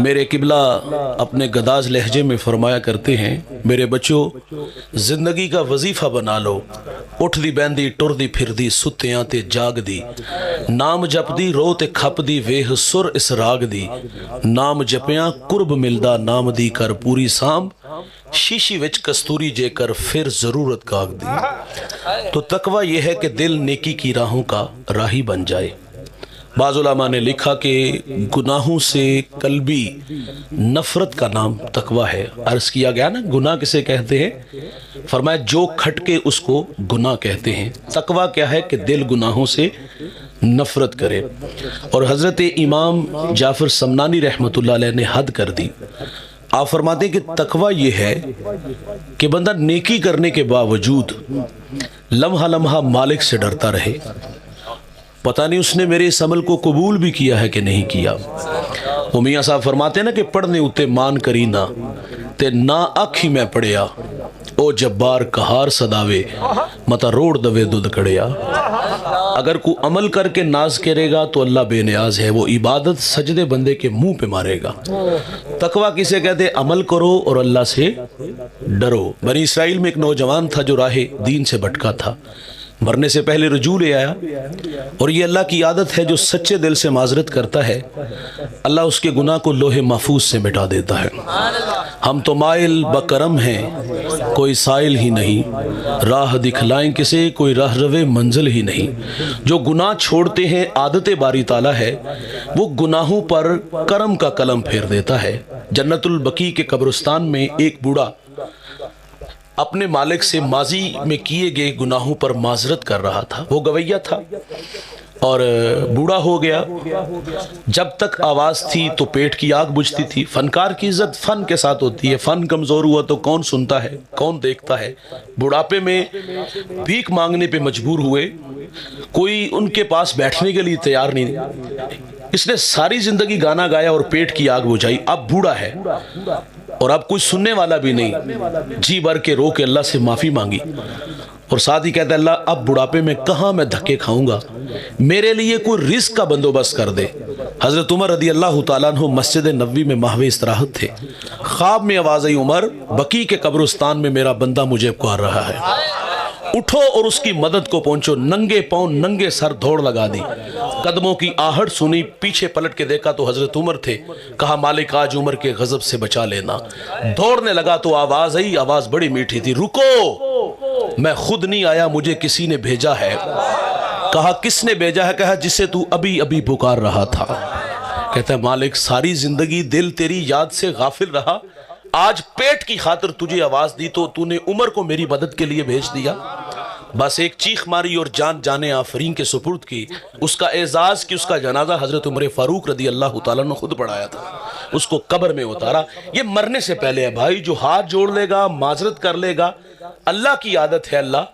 میرے قبلہ اپنے گداز لہجے میں فرمایا کرتے ہیں، میرے بچوں زندگی کا وظیفہ بنا لو، اٹھ دی بہندی ٹر دی پھر دی ستیاں تے جاگ دی، نام جپ دی رو تے کھپ دی ویہ سر اس راگ دی، نام جپیاں قرب ملدا نام دی کر پوری سام، شیشی وچ کستوری جے کر پھر ضرورت کاغ دی۔ تو تقوی یہ ہے کہ دل نیکی کی راہوں کا راہی بن جائے۔ بعض علماء نے لکھا کہ گناہوں سے قلبی نفرت کا نام تقوی ہے۔ عرض کیا گیا نا گناہ کسے کہتے ہیں؟ فرمایا جو کھٹکے اس کو گناہ کہتے ہیں۔ تقوی کیا ہے کہ دل گناہوں سے نفرت کرے۔ اور حضرت امام جعفر سمنانی رحمۃ اللہ علیہ نے حد کر دی۔ آپ فرماتے ہیں کہ تقوی یہ ہے کہ بندہ نیکی کرنے کے باوجود لمحہ لمحہ مالک سے ڈرتا رہے، پتہ نہیں اس نے میرے اس عمل کو قبول بھی کیا ہے کہ نہیں کیا۔ وہ میاں صاحب فرماتے ہیں نا کہ پڑھنے اتے مان کری نہ تے نہ آکھی میں پڑھیا، او جبار کہار صداوے متا روڑ دوے دودھ کڑیا۔ اگر کو عمل کر کے ناز کرے گا تو اللہ بے نیاز ہے، وہ عبادت سجدے بندے کے منہ پہ مارے گا۔ تقوی کسے کہتے؟ عمل کرو اور اللہ سے ڈرو۔ بنی اسرائیل میں ایک نوجوان تھا جو راہ دین سے بھٹکا تھا، مرنے سے پہلے رجوع لے آیا، اور یہ اللہ کی عادت ہے جو سچے دل سے معذرت کرتا ہے اللہ اس کے گناہ کو لوح محفوظ سے مٹا دیتا ہے۔ ہم تو مائل بکرم ہیں کوئی سائل ہی نہیں، راہ دکھلائیں کسے کوئی راہ روے منزل ہی نہیں۔ جو گناہ چھوڑتے ہیں عادت باری تعالیٰ ہے، وہ گناہوں پر کرم کا قلم پھیر دیتا ہے۔ جنت البقیع کے قبرستان میں ایک بوڑھا اپنے مالک سے ماضی میں کیے گئے گناہوں پر معذرت کر رہا تھا۔ وہ گویہ تھا اور بوڑھا ہو گیا۔ جب تک آواز تھی تو پیٹ کی آگ بجھتی تھی۔ فنکار کی عزت فن کے ساتھ ہوتی ہے، فن کمزور ہوا تو کون سنتا ہے، کون دیکھتا ہے۔ بڑھاپے میں بھیک مانگنے پہ مجبور ہوئے، کوئی ان کے پاس بیٹھنے کے لیے تیار نہیں۔ اس نے ساری زندگی گانا گایا اور پیٹ کی آگ بجھائی۔ اب بوڑھا ہے اور اب کوئی سننے والا بھی نہیں، جی بھر کے رو کے اللہ سے معافی مانگی، اور ساتھ ہی کہتا ہے اللہ اب بڑھاپے میں کہاں میں دھکے کھاؤں گا، میرے لیے کوئی رزق کا بندوبست کر دے۔ حضرت عمر رضی اللہ تعالیٰ عنہ مسجد نبوی میں محو استراحت تھے۔ خواب میں آواز آئی عمر بقیع کے قبرستان میں میرا بندہ مجھے پکار رہا ہے، اٹھو اور اس کی مدد کو پہنچو۔ ننگے پاؤں ننگے سر دوڑ لگا دی، قدموں کی آہٹ سنی، پیچھے پلٹ کے دیکھا تو حضرت عمر تھے۔ کہا مالک آج عمر کے غضب سے بچا لینا۔ دوڑنے لگا تو آواز آئی، آواز بڑی میٹھی تھی، رکو میں خود نہیں آیا مجھے کسی نے بھیجا ہے۔ کہا کس نے بھیجا ہے؟ کہا جسے تو ابھی ابھی پکار رہا تھا۔ کہتا ہے مالک ساری زندگی دل تیری یاد سے غافل رہا، آج پیٹ کی خاطر تجھے آواز دی تو تو نے عمر کو میری مدد کے لیے بھیج دیا۔ بس ایک چیخ ماری اور جان جانے آفرین کے سپرد کی۔ اس کا اعزاز کی، اس کا جنازہ حضرت عمر فاروق رضی اللہ تعالیٰ نے خود پڑھایا تھا۔ اس کو قبر میں اتارا۔ یہ مرنے سے پہلے ہے بھائی، جو ہاتھ جوڑ لے گا معذرت کر لے گا، اللہ کی عادت ہے اللہ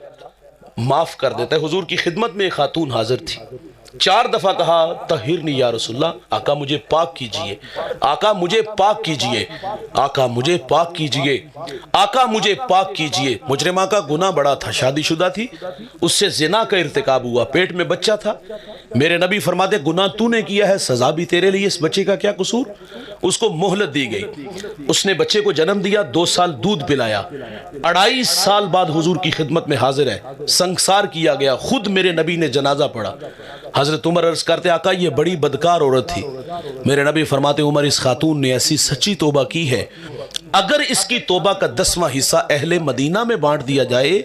معاف کر دیتا ہے۔ حضور کی خدمت میں ایک خاتون حاضر تھی، 4 دفعہ کہا طہرنی یا رسول اللہ، آقا مجھے پاک کیجئے، آقا مجھے پاک کیجئے، آقا مجھے پاک کیجئے، آقا مجھے پاک کیجئے۔ مجرمہ کا گناہ بڑا تھا، شادی شدہ تھی، اس سے زنا کا ارتکاب ہوا، پیٹ میں بچہ تھا۔ میرے نبی فرماتے گناہ تو نے کیا ہے، سزا بھی تیرے لیے، اس بچے کا کیا قصور؟ اس کو مہلت دی گئی۔ اس نے بچے کو جنم دیا، 2 سال دودھ پلایا، 2.5 سال بعد حضور کی خدمت میں حاضر ہے، سنگسار کیا گیا، خود میرے نبی نے جنازہ پڑھا۔ حضرت عمر عرض کرتے آقا یہ بڑی بدکار عورت تھی۔ میرے نبی فرماتے عمر اس خاتون نے ایسی سچی توبہ کی ہے، اگر اس کی توبہ کا 10واں حصہ اہل مدینہ میں بانٹ دیا جائے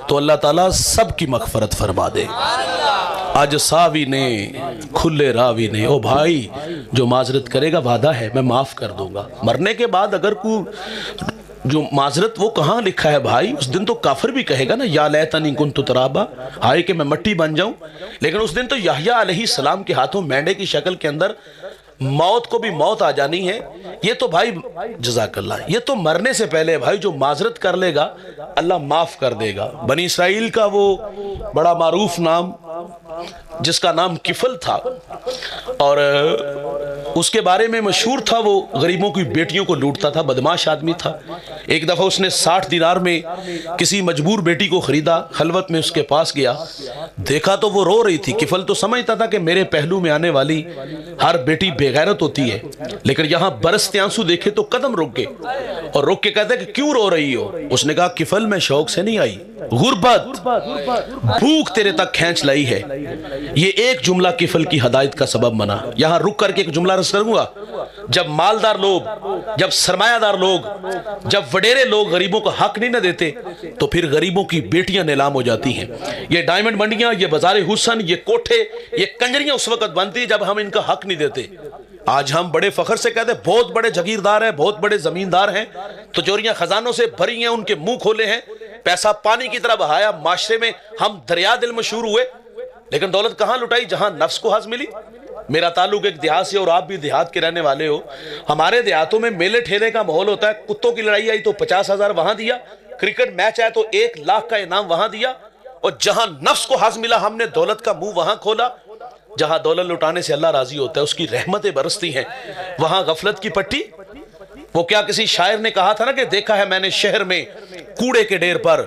تو اللہ تعالیٰ سب کی مغفرت فرما دے۔ آج ساوی نے کھلے راوی نے، او بھائی جو معذرت کرے گا وعدہ ہے میں معاف کر دوں گا۔ مرنے کے بعد اگر کوئی جو معذرت وہ کہاں لکھا ہے بھائی، اس دن تو کافر بھی کہے گا نا یا لیتنی کنت ترابا، ہائے کہ میں مٹی بن جاؤں۔ لیکن اس دن تو یحییٰ علیہ السلام کے ہاتھوں مینڈے کی شکل کے اندر موت کو بھی موت آ جانی ہے۔ یہ تو بھائی جزاک اللہ، یہ تو مرنے سے پہلے بھائی جو معذرت کر لے گا اللہ معاف کر دے گا۔ بنی اسرائیل کا وہ بڑا معروف نام جس کا نام کفل تھا، اور اس کے بارے میں مشہور تھا وہ غریبوں کی بیٹیوں کو لوٹتا تھا، بدماش آدمی تھا۔ ایک دفعہ اس نے 60 دینار میں کسی مجبور بیٹی کو خریدا، خلوت میں اس کے پاس گیا، دیکھا تو وہ رو رہی تھی۔ کفل تو سمجھتا تھا کہ میرے پہلو میں آنے والی ہر بیٹی بے غیرت ہوتی ہے، لیکن یہاں برستے آنسو دیکھے تو قدم رک گئے اور رک کے کہتے کہ کیوں رو رہی ہو؟ اس نے کہا کفل میں شوق سے نہیں آئی، غربت، بھوک تیرے تک کھینچ لائی ہے۔ یہ ایک جملہ کفل کی ہدایت کا سبب بنا۔ یہاں رک کر کے ایک جملہ رس کروں گا، جب مالدار لوگ، جب سرمایہ دار لوگ، جب وڈیرے لوگ غریبوں کا حق نہیں نہ دیتے تو پھر غریبوں کی بیٹیاں نیلام ہو جاتی ہیں۔ یہ ڈائمنڈ منڈیاں، یہ بازار حسن، یہ کوٹھے، یہ کنجریاں اس وقت بنتی ہیں جب ہم ان کا حق نہیں دیتے۔ آج ہم بڑے فخر سے کہتے ہیں بہت بڑے جاگیردار ہیں، بہت بڑے زمیندار ہیں، تجوریاں خزانوں سے بھری ہیں، ان کے منہ کھولے ہیں، پیسہ پانی کی طرح بہایا، معاشرے میں ہم دریا دل مشہور ہوئے، لیکن دولت کہاں لٹائی؟ جہاں نفس کو حظ ملی۔ میرا تعلق ایک دیہات سے، اور آپ بھی دیہات کے رہنے والے ہو۔ ہمارے دیہاتوں میں میلے ٹھیلے کا ماحول ہوتا ہے، کتوں کی لڑائی آئی تو 50,000 وہاں دیا، کرکٹ میچ آیا تو 1 لاکھ کا انعام وہاں دیا، اور جہاں نفس کو حظ ملا ہم نے دولت کا منہ وہاں کھولا۔ جہاں دولت لٹانے سے اللہ راضی ہوتا ہے، اس کی رحمتیں برستی ہیں، وہاں غفلت کی پٹی۔ وہ کیا کسی شاعر نے کہا تھا نا کہ دیکھا ہے میں نے شہر میں کوڑے کے ڈھیر پر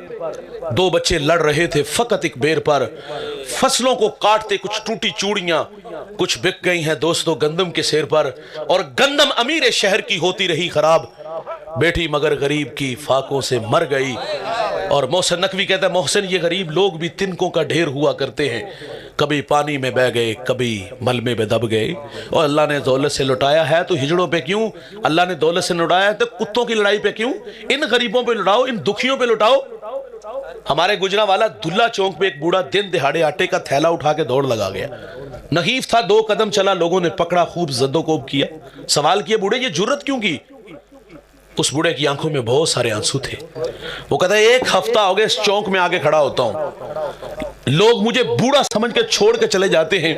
2 بچے لڑ رہے تھے فقط ایک بیر پر، فصلوں کو کاٹتے کچھ ٹوٹی چوڑیاں، کچھ بک گئی ہیں دوستو گندم کے سیر پر، اور گندم امیر شہر کی ہوتی رہی خراب، بیٹی مگر غریب کی فاقوں سے مر گئی۔ اور محسن نقوی کہتا ہے محسن یہ غریب لوگ بھی تنکوں کا ڈھیر ہوا کرتے ہیں، کبھی پانی میں بہ گئے، کبھی ملمے میں دب گئے، اور اللہ نے دولت سے لٹایا ہے تو ہجڑوں پہ کیوں؟ اللہ نے دولت سے لٹایا ہے تو کتوں کی لڑائی پہ کیوں؟ ان غریبوں پہ لٹاؤ، ان دکھیوں پہ لٹاؤ۔ ہمارے گجرانوالا دھلا چونک پہ ایک بوڑھا دن دہاڑے آٹے کا تھیلا اٹھا کے دوڑ لگا گیا، نحیف تھا، 2 قدم چلا، لوگوں نے پکڑا، خوب زد و کوب کیا، سوال کیا بوڑھے یہ جرت کیوں کی؟ اس بوڑھے کی آنکھوں میں بہت سارے آنسو تھے۔ وہ کہتا ہے 1 ہفتہ ہو گیا اس چونک میں آگے کھڑا ہوتا ہوں، لوگ مجھے بوڑھا سمجھ کے چھوڑ کے چلے جاتے ہیں،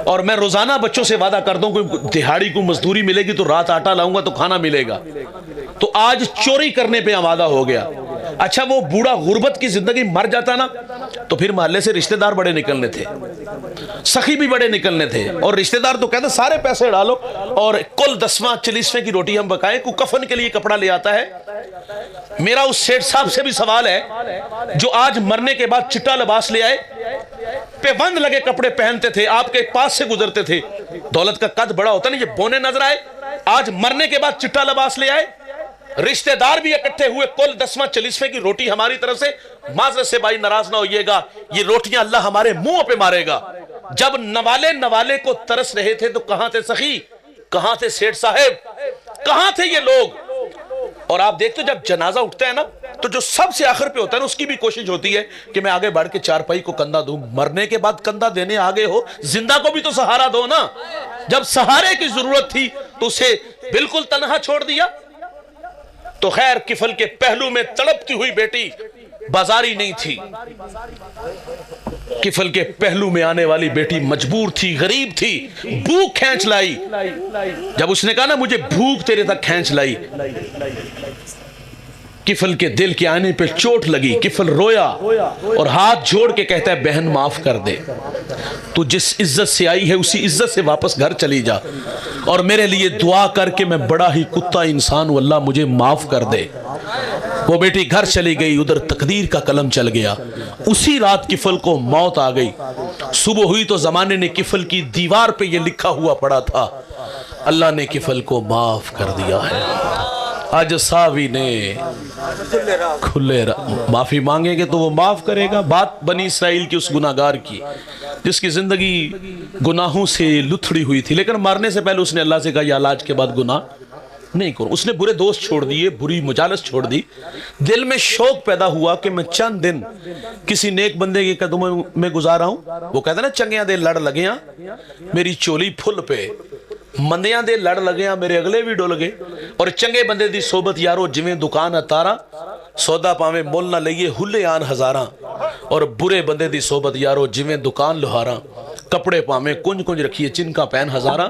اور میں روزانہ بچوں سے وعدہ کرتا ہوں کہ دہاڑی کو مزدوری ملے گی تو رات آٹا لاؤں گا تو کھانا ملے گا، تو آج چوری کرنے پہ آمادہ ہو گیا۔ اچھا وہ بوڑھا غربت کی زندگی مر جاتا نا تو پھر محلے سے رشتہ دار بڑے نکلنے تھے، سخی بھی بڑے نکلنے تھے، اور رشتہ دار تو کہتے سارے پیسے ڈالو اور کل 10واں 40ویں کی روٹی ہم پکائیں، کوئی کفن کے لیے کپڑا لے آتا ہے۔ میرا اس سیٹھ صاحب سے بھی سوال ہے جو آج مرنے کے بعد چٹا لباس لے آئے، پیوند لگے کپڑے پہنتے تھے، آپ کے پاس سے گزرتے تھے، دولت کا قد بڑا ہوتا نہیں، یہ بونے نظر آئے، آج مرنے کے بعد چٹا لباس لے آئے، رشتہ دار بھی اکٹھے ہوئے، کل 10واں 40ویں کی روٹی ہماری طرف سے، معذرت سے بھائی ناراض نہ ہوئیے گا، یہ روٹیاں اللہ ہمارے منہ پہ مارے گا۔ جب نوالے کو ترس رہے تھے تو کہاں تھے سخی، کہاں تھے سیٹھ صاحب، کہاں تھے یہ لوگ؟ اور آپ دیکھتے جب جنازہ اٹھتا ہے نا تو جو سب سے آخر پہ ہوتا ہے نا اس کی بھی کوشش ہوتی ہے کہ میں آگے بڑھ کے چارپائی کو کندھا دوں۔ مرنے کے بعد کندھا دینے آگے ہو، زندہ کو بھی تو سہارا دو نا۔ جب سہارے کی ضرورت تھی تو اسے بالکل تنہا چھوڑ دیا۔ تو خیر کفل کے پہلو میں تڑپتی ہوئی بیٹی بازاری نہیں تھی، کفل کے پہلو میں آنے والی بیٹی مجبور تھی، غریب تھی، بھوک کھینچ لائی۔ جب اس نے کہا نا مجھے بھوک تیرے تک کھینچ لائی، کفل کے دل کے آنے پہ چوٹ لگی، کفل رویا اور ہاتھ جوڑ کے کہتا ہے بہن معاف کر دے، تو جس عزت سے آئی ہے اسی عزت سے واپس گھر چلی جا، اور میرے لیے دعا کر کے میں بڑا ہی کتا انسان ہوں، اللہ مجھے معاف کر دے۔ وہ بیٹی گھر چلی گئی، ادھر تقدیر کا قلم چل گیا، اسی رات کفل کو موت آ گئی۔ صبح ہوئی تو زمانے نے کفل کی دیوار پہ یہ لکھا ہوا پڑا تھا اللہ نے کفل کو معاف کر دیا ہے۔ آج ساوی نے کھلے معافی مانگیں گے تو وہ معاف کرے گا۔ بات بنی اسرائیل کی اس گناہگار کی جس کی زندگی گناہوں سے لتھڑی ہوئی تھی، لیکن مرنے سے پہلے اس نے اللہ سے کہا یا اللہ آج کے بعد گناہ نہیں کروں۔ اس نے برے دوست چھوڑ دیے، بری مجالس چھوڑ دی، دل میں شوق پیدا ہوا کہ میں چند دن کسی نیک بندے کے قدموں میں گزارا ہوں۔ وہ کہتا ہے نا چنگیاں دے لڑ لگیاں میری چولی پھل پہ، مندیاں دے لڑ لگیاں میرے اگلے بھی ڈول گے، اور چنگے بندے دی صحبت یارو جویں دکان اتارا، سودا پاویں مول نہ لئیے ہلے آن ہزاراں، اور برے بندے دی صحبت یارو جویں دکان لوہاراں، کپڑے پاویں کنج کنج رکھیے چن کا پین ہزاراں۔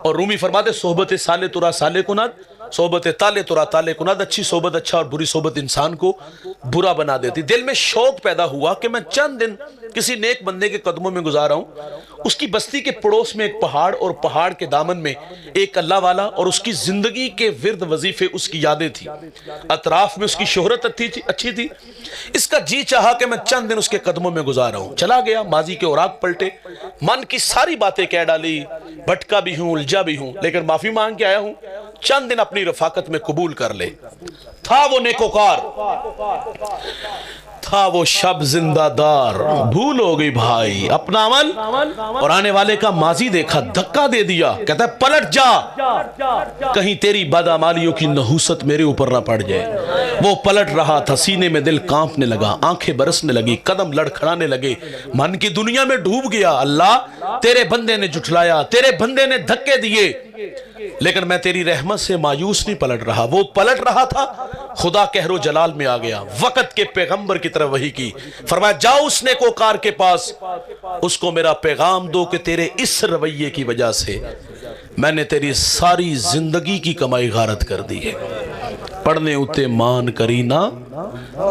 اور رومی فرماتے صحبت سالے ترا سالے کنات، صحبت تالے ترا تالے کناد، اچھی صحبت اچھا اور بری صحبت انسان کو برا بنا دیتی۔ دل میں شوق پیدا ہوا کہ میں چند دن کسی نیک بندے کے قدموں میں گزارا ہوں۔ اس کی بستی کے پڑوس میں ایک پہاڑ، اور پہاڑ کے دامن میں ایک اللہ والا، اور اس کی زندگی کے ورد وظیفے اس کی یادیں تھی، اطراف میں اس کی شہرت اچھی تھی۔ اس کا جی چاہا کہ میں چند دن اس کے قدموں میں گزارا ہوں۔ چلا گیا، ماضی کے اوراق پلٹے، من کی ساری باتیں کہہ ڈالی، بھٹکا بھی ہوں، الجھا بھی ہوں، لیکن معافی مانگ کے آیا ہوں، چند دن اپنی رفاقت میں قبول کر لے۔ تھا وہ نیکوکار، تھا وہ شب زندہ دار، بھول ہو گئی بھائی اپنا عمل اور آنے والے کا ماضی دیکھا، دھکا دے دیا، کہتا ہے پلٹ جا، کہیں تیری بدعمالیوں کی نحوست میرے اوپر نہ پڑ جائے۔ وہ پلٹ رہا تھا، سینے میں دل کانپنے لگا، آنکھیں برسنے لگی، قدم لڑکھڑانے لگے، من کی دنیا میں ڈوب گیا۔ اللہ تیرے بندے نے جھٹلایا، تیرے بندے نے دھکے دیے، لیکن میں تیری رحمت سے مایوس نہیں پلٹ رہا۔ وہ پلٹ رہا تھا، خدا قہر و جلال میں آ گیا، وقت کے پیغمبر کی طرف وحی کی، فرمایا جاؤ اس نیکوکار کے پاس، اس کو میرا پیغام دو کہ تیرے اس رویے کی وجہ سے میں نے تیری ساری زندگی کی کمائی غارت کر دی ہے۔ پڑھنے اتے مان کرینا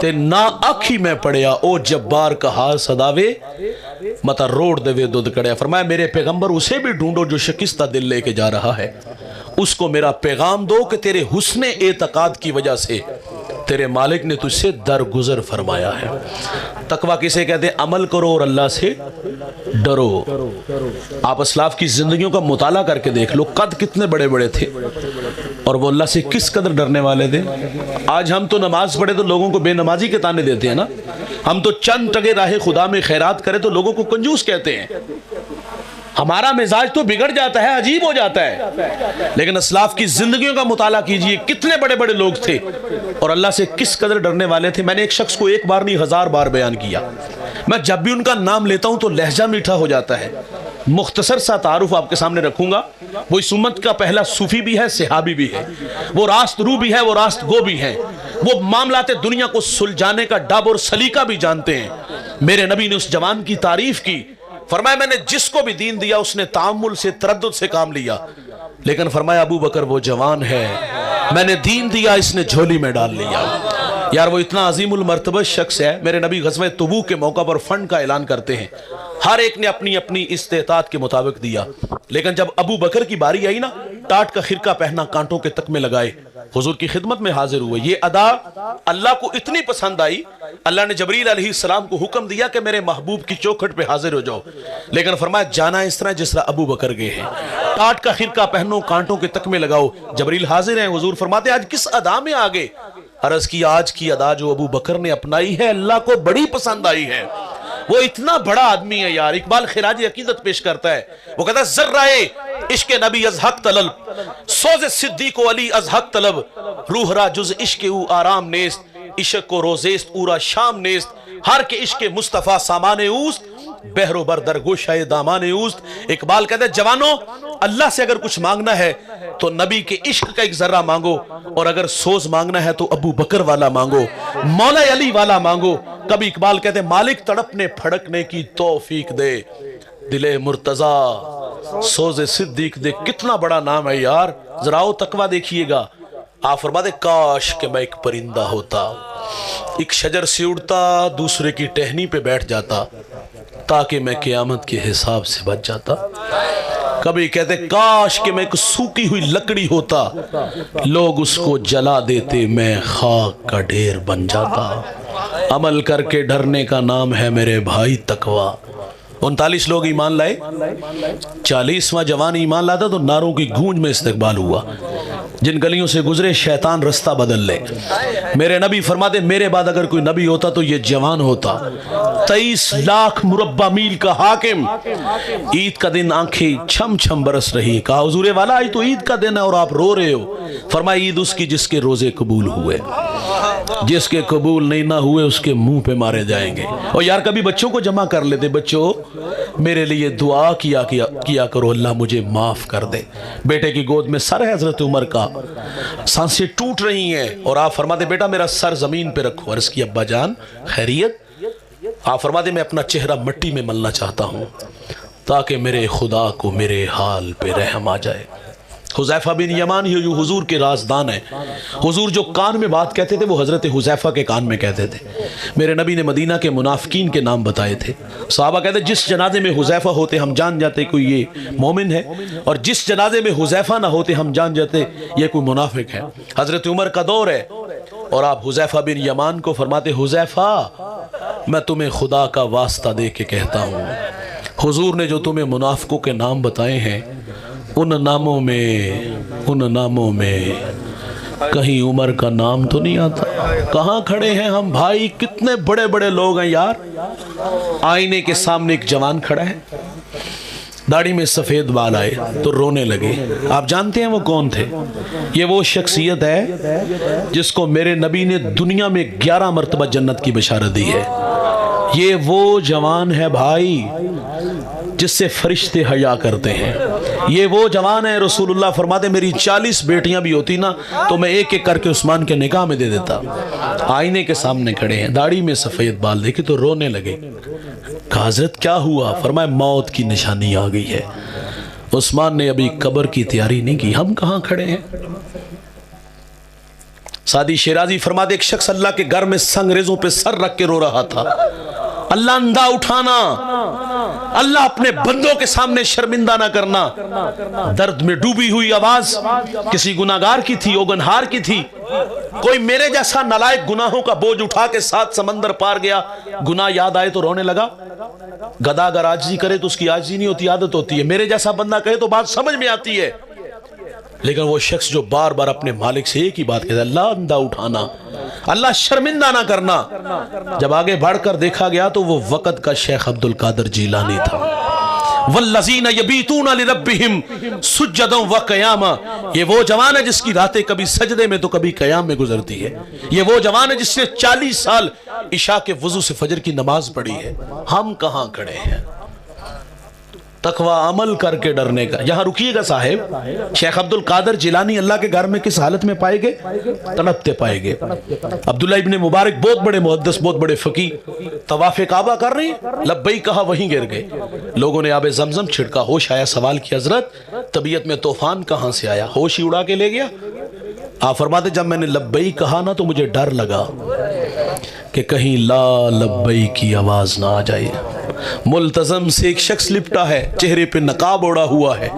تے نا آکھی میں پڑھیا، او جبار کہا صداوے متا روڑ دوے دودھ کڑیا۔ فرمایا میرے پیغمبر اسے بھی ڈھونڈو جو شکستہ دل لے کے جا رہا ہے، اس کو میرا پیغام دو کہ تیرے حسن اعتقاد کی وجہ سے تیرے مالک نے تجھ سے درگزر فرمایا ہے۔ تقویٰ کسے کہتے ہیں؟ عمل کرو اور اللہ سے ڈرو۔ آپ اسلاف کی زندگیوں کا مطالعہ کر کے دیکھ لو، قد کتنے بڑے بڑے تھے اور وہ اللہ سے کس قدر ڈرنے والے تھے۔ آج ہم تو نماز پڑھے تو لوگوں کو بے نمازی کے تانے دیتے ہیں نا، ہم تو چند ٹگے راہ خدا میں خیرات کرے تو لوگوں کو کنجوس کہتے ہیں، ہمارا مزاج تو بگڑ جاتا ہے، عجیب ہو جاتا ہے۔ لیکن اسلاف کی زندگیوں کا مطالعہ کیجئے، کتنے بڑے بڑے لوگ تھے اور اللہ سے کس قدر ڈرنے والے تھے۔ میں نے ایک شخص کو ایک بار نہیں 1000 بار بیان کیا، میں جب بھی ان کا نام لیتا ہوں تو لہجہ میٹھا ہو جاتا ہے۔ مختصر سا تعارف آپ کے سامنے رکھوں گا۔ وہ اس امت کا پہلا صوفی بھی ہے، صحابی بھی ہے، وہ راست رو بھی ہے، وہ راست گو بھی ہیں، وہ معاملات دنیا کو سلجھانے کا ڈب اور سلیقہ بھی جانتے ہیں۔ میرے نبی نے اس جوان کی تعریف کی، فرمایا میں نے جس کو بھی دین دیا اس نے تعامل سے، تردد سے کام لیا، لیکن فرمایا ابو بکر وہ جوان ہے، میں نے دین دیا اس نے جھولی میں ڈال لیا۔ یار وہ اتنا عظیم المرتبہ شخص ہے۔ میرے نبی غزوہ تبوک کے موقع پر فنڈ کا اعلان کرتے ہیں، ہر ایک نے اپنی اپنی استطاعت کے مطابق دیا، لیکن جب ابو بکر کی باری آئی نا، ٹاٹ کا خرقہ پہنا، کانٹوں کے تکمے لگائے، حضور کی خدمت میں حاضر ہوئے۔ یہ ادا اللہ کو اتنی پسند آئی، اللہ نے جبریل علیہ السلام کو حکم دیا کہ میرے محبوب کی چوکھٹ پہ حاضر ہو جاؤ، لیکن فرمایا جانا اس طرح جس طرح ابو بکر گئے ہیں، ٹاٹ کا خرقہ پہنو، کانٹوں کے تکمے لگاؤ۔ جبریل حاضر ہیں، حضور فرماتے آج کس ادا میں آگے؟ عرض کی آج کی ادا جو ابو بکر نے اپنائی ہے اللہ کو بڑی پسند آئی ہے۔ وہ اتنا بڑا آدمی ہے یار۔ اقبال خراج عقیدت پیش کرتا ہے، وہ کہتا ہے ذرائے عشق نبی از حق طلب، سوز صدیق و علی از حق طلب، روح را جز عشق او آرام نیست، عشق کو روزیست او را شام نیست، ہر کے عشق مصطفیٰ سامان اوست، بحر و بردر گوشہ دامان اوست۔ اقبال کہتا ہے جوانوں اللہ سے اگر کچھ مانگنا ہے تو نبی کے عشق کا ایک ذرہ مانگو، اور اگر سوز مانگنا ہے تو ابو بکر والا مانگو، مولا علی والا مانگو۔ کبھی اقبال کہتے ہیں مالک تڑپنے پھڑکنے کی توفیق دے، دل مرتضیٰ سوز صدیق دے۔ کتنا بڑا نام ہے یار، ذرا تقویٰ دیکھیے گا۔ آپ فرماتے کاش کہ میں ایک پرندہ ہوتا، ایک شجر سے اڑتا، دوسرے کی ٹہنی پہ بیٹھ جاتا، تاکہ میں قیامت کے حساب سے بچ جاتا۔ کبھی کہتے کاش کہ میں ایک سوکھی ہوئی لکڑی ہوتا، لوگ اس کو جلا دیتے، میں خاک کا ڈھیر بن جاتا۔ عمل کر کے ڈرنے کا نام ہے میرے بھائی تقویٰ۔ 39 لوگ ایمان لائے، 40واں جوان ایمان لاتا تو ناروں کی گونج میں استقبال ہوا۔ جن گلیوں سے گزرے شیطان رستہ بدل لے۔ میرے نبی فرماتے میرے بعد اگر کوئی نبی ہوتا تو یہ جوان ہوتا، 23 لاکھ مربع میل کا حاکم۔ عید کا دن آنکھیں چھم چھم برس رہی، کہا حضور والا آئی تو عید کا دن ہے اور آپ رو رہے ہو۔ فرمایا عید اس کی جس کے روزے قبول ہوئے، جس کے قبول نہیں نہ ہوئے اس کے منہ پہ مارے جائیں گے۔ اور یار کبھی بچوں کو جمع کر لیتے، بچوں میرے لیے دعا کیا کرو اللہ مجھے معاف کر دے۔ بیٹے کی گود میں سر ہے حضرت عمر کا، سانسیں ٹوٹ رہی ہیں، اور آپ فرماتے بیٹا میرا سر زمین پہ رکھو۔ عرض کی ابا جان خیریت؟ آپ فرماتے میں اپنا چہرہ مٹی میں ملنا چاہتا ہوں تاکہ میرے خدا کو میرے حال پہ رحم آ جائے۔ حذیفہ بن یمان ہی جو حضور کے رازدان ہیں، حضور جو کان میں بات کہتے تھے وہ حضرت حذیفہ کے کان میں کہتے تھے۔ میرے نبی نے مدینہ کے منافقین کے نام بتائے تھے، صحابہ کہتے جس جنازے میں حذیفہ ہوتے ہم جان جاتے کوئی یہ مومن ہے، اور جس جنازے میں حذیفہ نہ ہوتے ہم جان جاتے یہ کوئی منافق ہے۔ حضرت عمر کا دور ہے اور آپ حذیفہ بن یمان کو فرماتے حذیفہ میں تمہیں خدا کا واسطہ دے کے کہتا ہوں، حضور نے جو تمہیں منافقوں کے نام بتائے ہیں ان ناموں میں کہیں عمر کا نام تو نہیں آتا۔ کہاں کھڑے ہیں ہم بھائی، کتنے بڑے بڑے لوگ ہیں یار۔ آئینے کے سامنے ایک جوان کھڑا ہے، داڑھی میں سفید بال آئے تو رونے لگے۔ آپ جانتے ہیں وہ کون تھے؟ یہ وہ شخصیت ہے جس کو میرے نبی نے دنیا میں 11 مرتبہ جنت کی بشارت دی ہے۔ یہ وہ جوان ہے بھائی جس سے فرشتے حیا کرتے ہیں۔ یہ وہ جوان ہے، رسول اللہ فرماتے میری 40 بیٹیاں بھی ہوتی نا تو میں ایک ایک کر کے عثمان کے نکاح میں دے دیتا۔ آئینے کے سامنے کھڑے ہیں، داڑھی میں سفید بال دیکھے تو رونے لگے۔ کہا حضرت کیا ہوا؟ فرمایا موت کی نشانی آ گئی ہے۔ عثمان نے ابھی قبر کی تیاری نہیں کی، ہم کہاں کھڑے ہیں؟ سعدی شیرازی فرماتے ایک شخص اللہ کے گھر میں سنگریزوں پہ سر رکھ کے رو رہا تھا۔ اللہ اندھا اٹھانا، اللہ اپنے بندوں کے سامنے شرمندہ نہ کرنا۔ درد میں ڈوبی ہوئی آواز کسی گناہگار کی تھی، اوگنہار کی تھی۔ کوئی میرے جیسا نالائق گناہوں کا بوجھ اٹھا کے 7 سمندر پار گیا، گناہ یاد آئے تو رونے لگا۔ گدھا اگر عاجزی کرے تو اس کی عاجزی نہیں ہوتی، عادت ہوتی ہے۔ میرے جیسا بندہ کہے تو بات سمجھ میں آتی ہے، لیکن وہ شخص جو بار بار اپنے مالک سے ایک ہی بات کہتا ہے اللہ اندھا اٹھانا، اللہ شرمندہ نہ کرنا۔ جب آگے بڑھ کر دیکھا گیا تو وہ وقت کا شیخ عبد القادر جیلانی تھا۔ والذین یبیتون لربہم سجدا وقیاما، یہ وہ جوان ہے جس کی راتیں کبھی سجدے میں تو کبھی قیام میں گزرتی ہے۔ یہ وہ جوان ہے جس نے 40 سال عشاء کے وضو سے فجر کی نماز پڑھی ہے۔ ہم کہاں کھڑے ہیں؟ تقوی عمل کر کے ڈرنے کا۔ یہاں رکیے گا صاحب، شیخ عبد القادر جیلانی اللہ کے گھر میں کس حالت میں پائے گئے؟ تڑپتے پائے گئے۔ عبداللہ ابن مبارک بہت بڑے محدث، بہت بڑے فقیہ، طواف کعبہ کر رہے ہیں، لبیک کہا وہیں گر گئے۔ لوگوں نے آب زمزم چھڑکا، ہوش آیا، سوال کیا حضرت طبیعت میں طوفان کہاں سے آیا؟ ہوش ہی اڑا کے لے گیا؟ آپ فرماتے جب میں نے لبیک کہا نا تو مجھے ڈر لگا کہ کہیں لا لبیک کی آواز نہ آ جائے۔ ملتزم سے ایک شخص لپٹا ہے، چہرے پہ نقاب اوڑا ہوا ہے،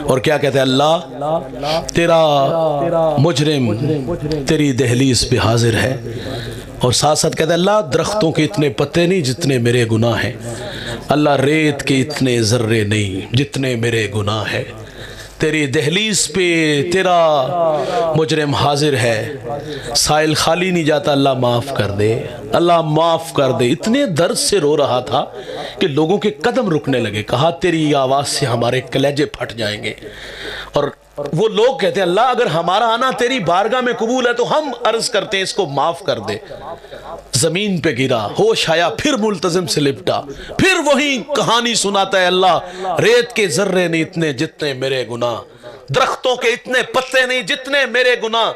اور کیا کہتے ہیں اللہ تیرا مجرم تیری دہلیز پہ حاضر ہے، اور ساتھ ساتھ کہتے ہیں اللہ درختوں کے اتنے پتے نہیں جتنے میرے گناہ ہیں، اللہ ریت کے اتنے ذرے نہیں جتنے میرے گناہ ہیں، تیری دہلیز پہ تیرا مجرم حاضر ہے، سائل خالی نہیں جاتا، اللہ معاف کر دے، اللہ معاف کر دے۔ اتنے درد سے رو رہا تھا کہ لوگوں کے قدم رکنے لگے۔ کہا تیری آواز سے ہمارے کلیجے پھٹ جائیں گے، اور وہ لوگ کہتے ہیں اللہ اگر ہمارا آنا تیری بارگاہ میں قبول ہے تو ہم عرض کرتے ہیں اس کو معاف کر دے۔ زمین پہ گرا، ہوش آیا، پھر ملتزم سے لپٹا، پھر وہی کہانی سناتا ہے اللہ ریت کے ذرے نہیں اتنے جتنے میرے گناہ، درختوں کے اتنے پتے نہیں جتنے میرے گناہ،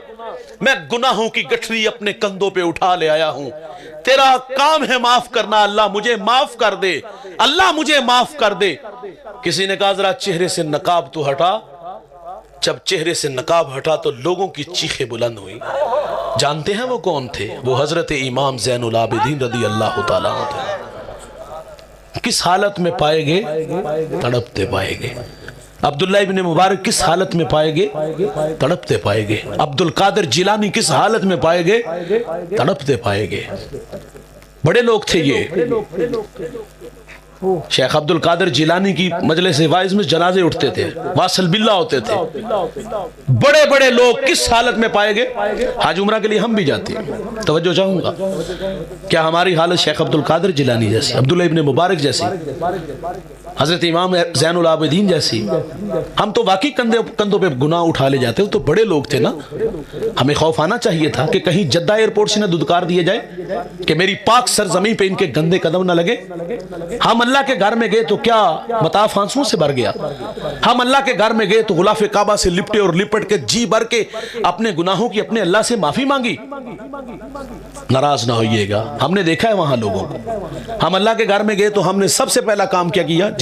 میں گناہوں کی گٹھری اپنے کندھوں پہ اٹھا لے آیا ہوں، تیرا کام ہے معاف کرنا، اللہ مجھے معاف کر دے، اللہ مجھے معاف کر دے۔ کسی نے کہا ذرا چہرے سے نقاب تو ہٹا۔ جب چہرے سے نقاب ہٹا تو لوگوں کی چیخیں بلند ہوئی۔ جانتے ہیں وہ کون تھے؟ وہ حضرت امام زین العابدین رضی اللہ تعالیٰ عنہ۔ کس حالت میں پائے گئے؟ تڑپتے پائے گئے۔ عبداللہ ابن مبارک کس حالت میں پائے گئے؟ تڑپتے پائے گئے۔ عبد القادر جیلانی کس حالت میں پائے گئے؟ تڑپتے پائے گئے۔ بڑے لوگ تھے یہ۔ شیخ عبد القادر جیلانی کی مجلس وائز میں جنازے اٹھتے تھے، واصل باللہ ہوتے تھے۔ بڑے بڑے لوگ کس حالت میں پائے گئے؟ حج عمرہ کے لیے ہم بھی جاتے ہیں، توجہ چاہوں گا، کیا ہماری حالت شیخ عبد القادر جیلانی جیسی، عبداللہ ابن مبارک جیسی، حضرت امام زین العابدین جیسی؟ ہم تو واقعی کندھوں پہ گناہ اٹھا لے جاتے، تو بڑے لوگ تھے نا۔ ہمیں خوف آنا چاہیے تھا کہ کہیں جدہ ایئرپورٹ سے نہ دودکار دیے جائے کہ میری پاک سرزمین پہ ان کے گندے قدم نہ لگے۔ ہم اللہ کے گھر میں گئے تو کیا مطاف آنسوں سے بھر گیا؟ ہم اللہ کے گھر میں گئے تو غلاف کعبہ سے لپٹے اور لپٹ کے جی بھر کے اپنے گناہوں کی اپنے اللہ سے معافی مانگی؟ ناراض نہ ہوئیے گا، ہم نے دیکھا ہے وہاں لوگوں کو۔ ہم اللہ کے گھر میں گئے تو ہم نے سب سے پہلا کام کیا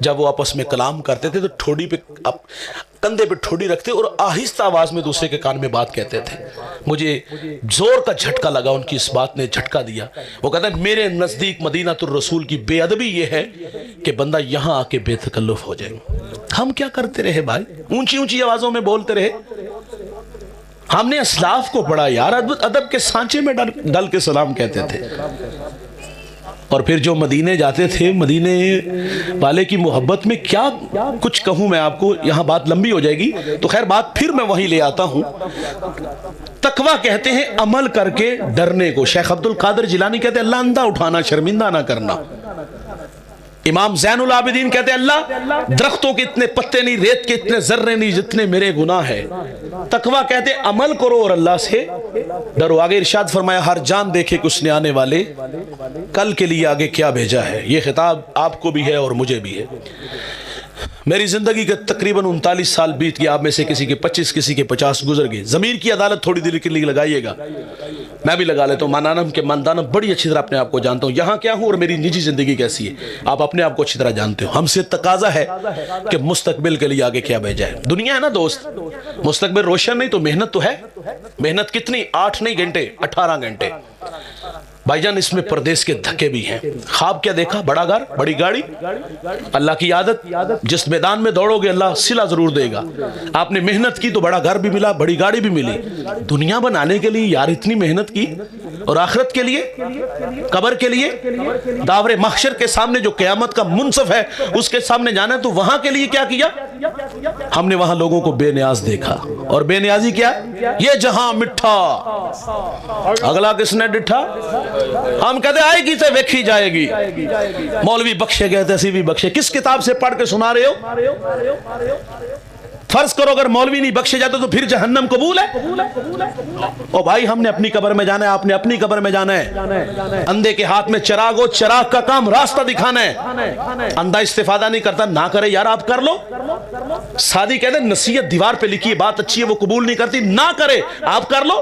جب وہ آپس میں کلام کرتے تھے تو ٹھوڑی پہ کندھے پہ ٹھوڑی رکھتے اور آہستہ آواز میں دوسرے کے کان میں بات کہتے تھے. مجھے زور کا جھٹکا لگا, ان کی اس بات نے جھٹکا دیا. وہ کہتا ہے میرے نزدیک مدینہ الرسول کی بے ادبی یہ ہے کہ بندہ یہاں آ کے بے تکلف ہو جائے. ہم کیا کرتے رہے بھائی, اونچی اونچی آوازوں میں بولتے رہے. ہم نے اسلاف کو پڑھا یار, ادب کے سانچے میں ڈل کے سلام کہتے تھے. اور پھر جو مدینے جاتے تھے, مدینے والے کی محبت میں کیا کچھ کہوں میں آپ کو, یہاں بات لمبی ہو جائے گی تو خیر بات پھر میں وہیں لے آتا ہوں. تقویٰ کہتے ہیں عمل کر کے ڈرنے کو. شیخ عبد القادر جیلانی کہتے ہیں اللہ اندھا اٹھانا, شرمندہ نہ کرنا. امام زین العابدین کہتے ہیں اللہ درختوں کے اتنے پتے نہیں, ریت کے اتنے ذرے نہیں جتنے میرے گناہ ہے. تقویٰ کہتے ہیں عمل کرو اور اللہ سے ڈرو. آگے ارشاد فرمایا ہر جان دیکھے کہ اس نے آنے والے کل کے لیے آگے کیا بھیجا ہے. یہ خطاب آپ کو بھی ہے اور مجھے بھی ہے. میری زندگی کے تقریباً 39 سال بیت گئے, آپ میں سے کسی کے 25 کسی کے 50 گزر گئے. ضمیر کی عدالت تھوڑی دیر کے لیے لگائیے گا, میں بھی لگا لیتا ہوں. مانانم کے ماندانم بڑی اچھی طرح اپنے آپ کو جانتا ہوں, یہاں کیا ہوں اور میری نجی زندگی کیسی ہے آپ اپنے آپ کو اچھی طرح جانتے ہو. ہم سے تقاضا ہے کہ مستقبل کے لیے آگے کیا بھیجا ہے. دنیا ہے نا دوست, مستقبل روشن نہیں تو محنت تو ہے. محنت کتنی, 8 نہیں گھنٹے, 18 گھنٹے. بھائی جان اس میں پردیس کے دھکے بھی ہیں. خواب کیا دیکھا, بڑا گھر بڑی گاڑی. اللہ کی عادت, جس میدان میں دوڑو گے اللہ صلہ ضرور دے گا. آپ نے محنت کی تو بڑا گھر بھی ملا, بڑی گاڑی بھی ملی. دنیا بنانے کے لیے یار اتنی محنت کی, اور آخرت کے لیے, قبر کے لیے, داور محشر کے سامنے جو قیامت کا منصف ہے اس کے سامنے جانا ہے, تو وہاں کے لیے کیا کیا. ہم نے وہاں لوگوں کو بے نیاز دیکھا, اور بے نیازی کیا, یہ جہاں مٹھا اگلا کس نے ڈٹھا. ہم کہتے آئے گی تو ویکھی جائے گی. مولوی بخشے گئے تیسی بھی بخشے. کس کتاب سے پڑھ کے سنا رہے ہو. فرض کرو اگر مولوی نہیں بخشے جاتے تو پھر جہنم قبول ہے. او بھائی ہم نے اپنی قبر میں جانا ہے, آپ نے اپنی قبر میں جانا ہے. اندھے کے ہاتھ میں چراغ ہو, چراغ کا کام راستہ دکھانا ہے. اندھا استفادہ نہیں کرتا, نہ کرے یار آپ کر لو. سادی کہتے ہیں نصیحت دیوار پہ لکھی ہے, بات اچھی ہے وہ قبول نہیں کرتی, نہ کرے آپ کر لو.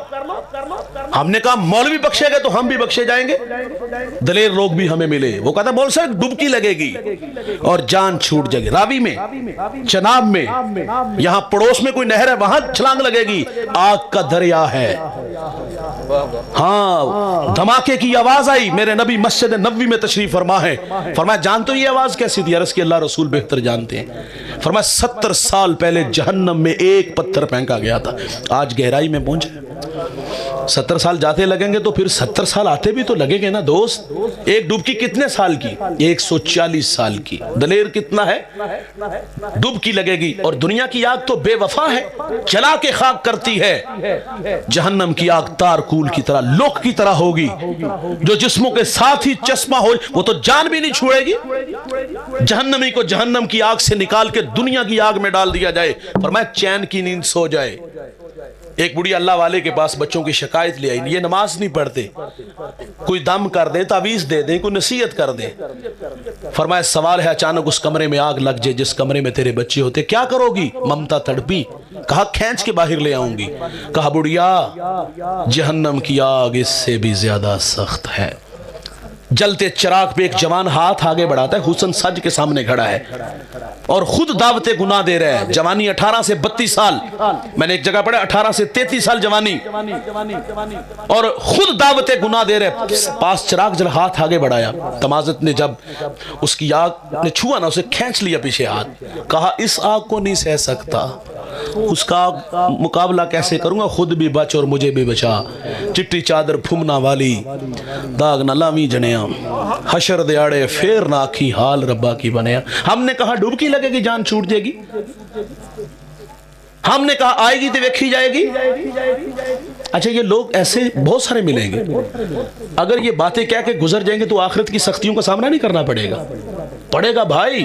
ہم نے کہا مولوی بخشے گئے تو ہم بھی بخشے جائیں گے. دلیر لوگ بھی ہمیں ملے, وہ کہتا مول صاحب ڈبکی لگے گی اور جان چھوٹ جائے گی. راوی میں, چناب میں, یہاں پڑوس میں کوئی نہر ہے وہاں چھلانگ لگے گی, آگ کا دریا ہے. ہاں دھماکے کی آواز آئی, میرے نبی مسجد نبوی میں تشریف فرما ہے. فرمایا جانتے ہو یہ آواز کیسی تھی؟ عرض کی اللہ رسول بہتر جانتے ہیں. فرمایا 70 سال پہلے جہنم میں ایک پتھر پھینکا گیا تھا, آج گہرائی میں پہنچے. 70 سال جاتے لگیں گے تو پھر 70 سال آتے بھی تو لگے گے نا دوست. ایک ڈبکی کتنے سال کی؟ 140 سال کی. دلیر کتنا ہے, ڈبکی لگے گی. اور دنیا کی آگ تو بے وفا ہے, جلا کے خاک کرتی ہے. جہنم کی آگ تارکول کی طرح, لوک کی طرح ہوگی, جو جسموں کے ساتھ ہی چشمہ ہو, وہ تو جان بھی نہیں چھوڑے گی. جہنمی کو جہنم کی آگ سے نکال کے دنیا کی آگ میں ڈال دیا جائے, فرمایا چین کی نیند سو جائے. ایک بڑی اللہ والے کے پاس بچوں کی شکایت لے آئی, یہ نماز نہیں پڑھتے, کوئی دم کر دیں, تعویذ دے دیں, کوئی نصیحت کر دیں. فرمایا سوال ہے اچانک اس کمرے میں آگ لگ جائے جس کمرے میں تیرے بچے ہوتے, کیا کرو گی؟ ممتا تڑپی, کہا کھینچ کے باہر لے آؤں گی. کہا بڑیا جہنم کی آگ اس سے بھی زیادہ سخت ہے. جلتے چراغ پہ ایک جوان ہاتھ آگے بڑھاتا ہے, حسن سج کے سامنے کھڑا ہے اور خود دعوت گناہ دے رہے ہیں. جوانی 18 سے 32 سال, میں نے ایک جگہ پڑھا 18 سے 33 سال جوانی, اور خود دعوت گناہ دے رہے. پاس چراغ جل ہاتھ آگے بڑھایا, تمازت نے جب اس کی آگ نے چھوا نا, اسے کھینچ لیا پیچھے ہاتھ. کہا اس آگ کو نہیں سہ سکتا, اس کا مقابلہ کیسے کروں گا, خود بھی بچ اور مجھے بھی بچا. چٹی چادر پھمنا والی داغ نہ لامی جنیا, حشر دیاڑے پھر نہ کی حال ربا کی بنیا. ہم نے کہا ڈوبکی لگے گی جان چھوٹ جائے گی, ہم نے کہا آئے گی تو ویکھی جائے گی. اچھا یہ لوگ ایسے بہت سارے ملیں گے, اگر یہ باتیں کہہ کے گزر جائیں گے تو آخرت کی سختیوں کا سامنا نہیں کرنا پڑے گا. پڑے گا بھائی,